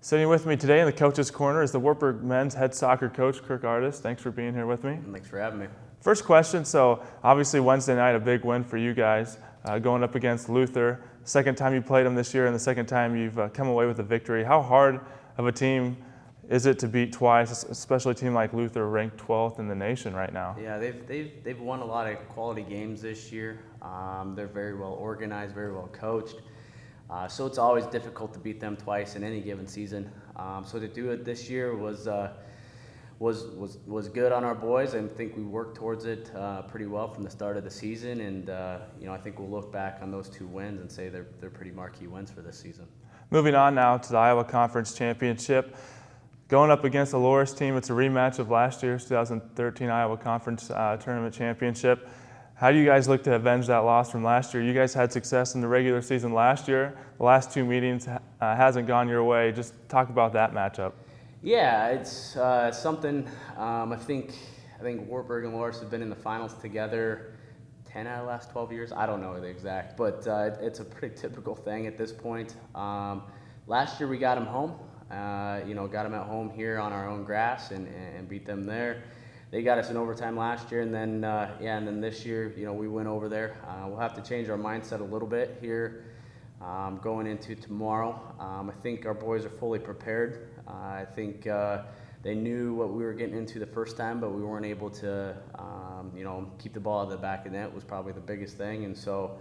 Sitting with me today in the Coach's Corner is the Wartburg men's head soccer coach, Kirk Artist. Thanks for being here with me. Thanks for having me. First question, so obviously Wednesday night, a big win for you guys, going up against Luther. Second time you played them this year and the second time you've come away with a victory. How hard of a team is it to beat twice, especially a team like Luther, ranked 12th in the nation right now? Yeah, they've won a lot of quality games this year. They're very well organized, very well coached. So it's always difficult to beat them twice in any given season. So to do it this year was good on our boys. I think we worked towards it pretty well from the start of the season, and I think we'll look back on those two wins and say they're pretty marquee wins for this season. Moving on now to the Iowa Conference Championship. Going up against the Loris team, it's a rematch of last year's 2013 Iowa Conference Tournament Championship. How do you guys look to avenge that loss from last year? You guys had success in the regular season last year. The last two meetings hasn't gone your way. Just talk about that matchup. Yeah, it's something. I think Wartburg and Loris have been in the finals together 10 out of the last 12 years. I don't know the exact, but it's a pretty typical thing at this point. Last year we got them home. Got them at home here on our own grass and beat them there. They got us in overtime last year, and then this year, we went over there. We'll have to change our mindset a little bit here going into tomorrow. I think our boys are fully prepared. I think they knew what we were getting into the first time, but we weren't able to, keep the ball at the back of the net was probably the biggest thing, and so.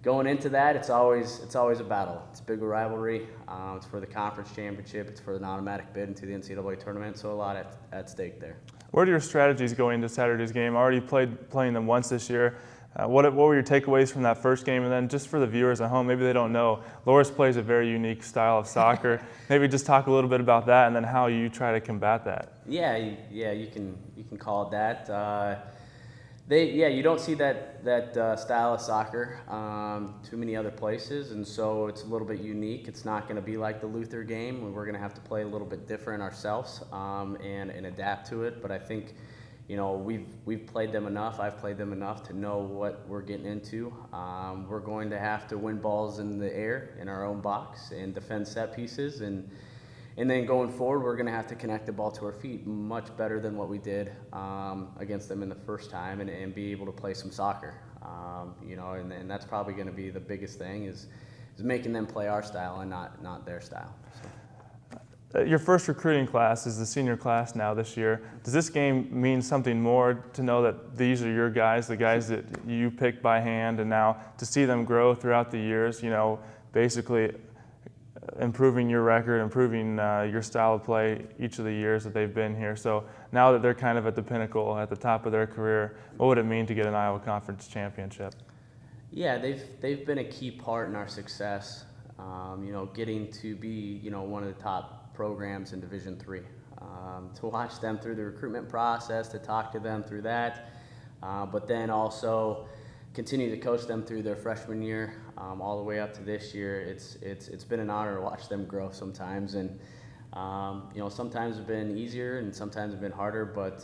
Going into that, it's always a battle. It's a big rivalry. It's for the conference championship. It's for an automatic bid into the NCAA tournament. So a lot at stake there. What are your strategies going into Saturday's game? Already playing them once this year. What were your takeaways from that first game? And then just for the viewers at home, maybe they don't know, Loris plays a very unique style of soccer. Maybe just talk a little bit about that and then how you try to combat that. Yeah, you can call it that. You don't see that style of soccer too many other places, and so it's a little bit unique. It's not going to be like the Luther game. We're going to have to play a little bit different ourselves and adapt to it. But I think, we've played them enough. I've played them enough to know what we're getting into. We're going to have to win balls in the air in our own box and defend set pieces, and then going forward, we're going to have to connect the ball to our feet much better than what we did against them in the first time and be able to play some soccer. And that's probably going to be the biggest thing is making them play our style and not their style. So. Your first recruiting class is the senior class now this year. Does this game mean something more to know that these are your guys, the guys that you picked by hand, and now to see them grow throughout the years, basically improving your record, improving your style of play each of the years that they've been here. So now that they're kind of at the pinnacle, at the top of their career, what would it mean to get an Iowa Conference championship? Yeah, they've been a key part in our success. Getting to be one of the top programs in Division III. To watch them through the recruitment process, to talk to them through that, but then also continue to coach them through their freshman year all the way up to this year. It's been an honor to watch them grow sometimes, and sometimes it's been easier and sometimes it's been harder. But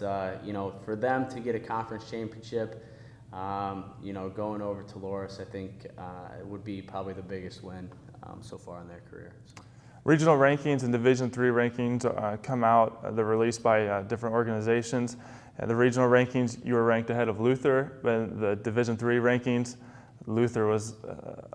for them to get a conference championship, going over to Loris, I think it would be probably the biggest win so far in their career. So. Regional rankings and Division III rankings come out. They're released by different organizations. The regional rankings, you were ranked ahead of Luther, but in the Division III rankings, Luther was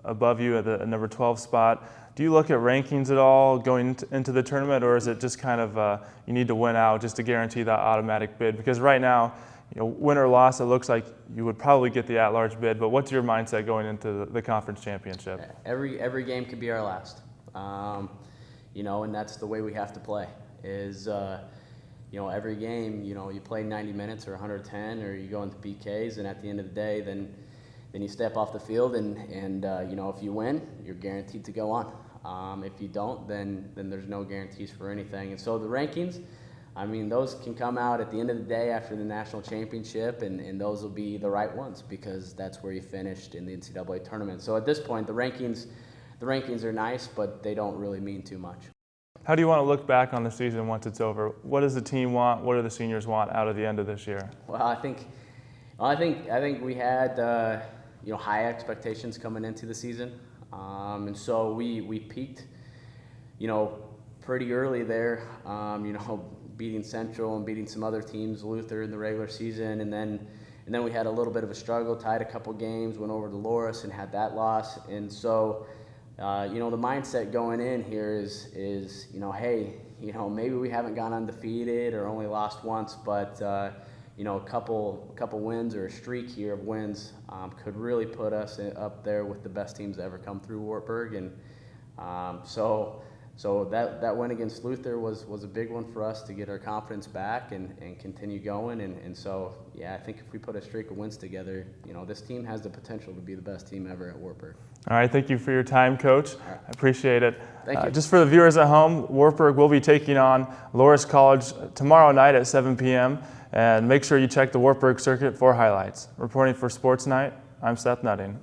above you at the number 12 spot. Do you look at rankings at all going into the tournament, or is it just kind of you need to win out just to guarantee that automatic bid? Because right now, win or loss, it looks like you would probably get the at-large bid, but what's your mindset going into the conference championship? Every game could be our last, and that's the way we have to play is every game, you play 90 minutes or 110, or you go into PKs, and at the end of the day, then you step off the field, and if you win, you're guaranteed to go on. If you don't, then there's no guarantees for anything. And so the rankings, those can come out at the end of the day after the national championship, and those will be the right ones because that's where you finished in the NCAA tournament. So at this point, the rankings are nice, but they don't really mean too much. How do you want to look back on the season once it's over? What does the team want? What do the seniors want out of the end of this year? Well, I think we had high expectations coming into the season, and so we peaked, pretty early there, beating Central and beating some other teams, Luther in the regular season, and then we had a little bit of a struggle, tied a couple games, went over to Loris and had that loss. And so, the mindset going in here is hey, maybe we haven't gone undefeated or only lost once, but a couple wins or a streak here of wins could really put us up there with the best teams that ever come through Wartburg. And so that win against Luther was a big one for us to get our confidence back and continue going. And so, yeah, I think if we put a streak of wins together, this team has the potential to be the best team ever at Wartburg. All right, thank you for your time, Coach. Right. I appreciate it. Thank you. Just for the viewers at home, Wartburg will be taking on Loris College tomorrow night at 7 p.m. And make sure you check the Wartburg circuit for highlights. Reporting for Sports Night, I'm Seth Nutting.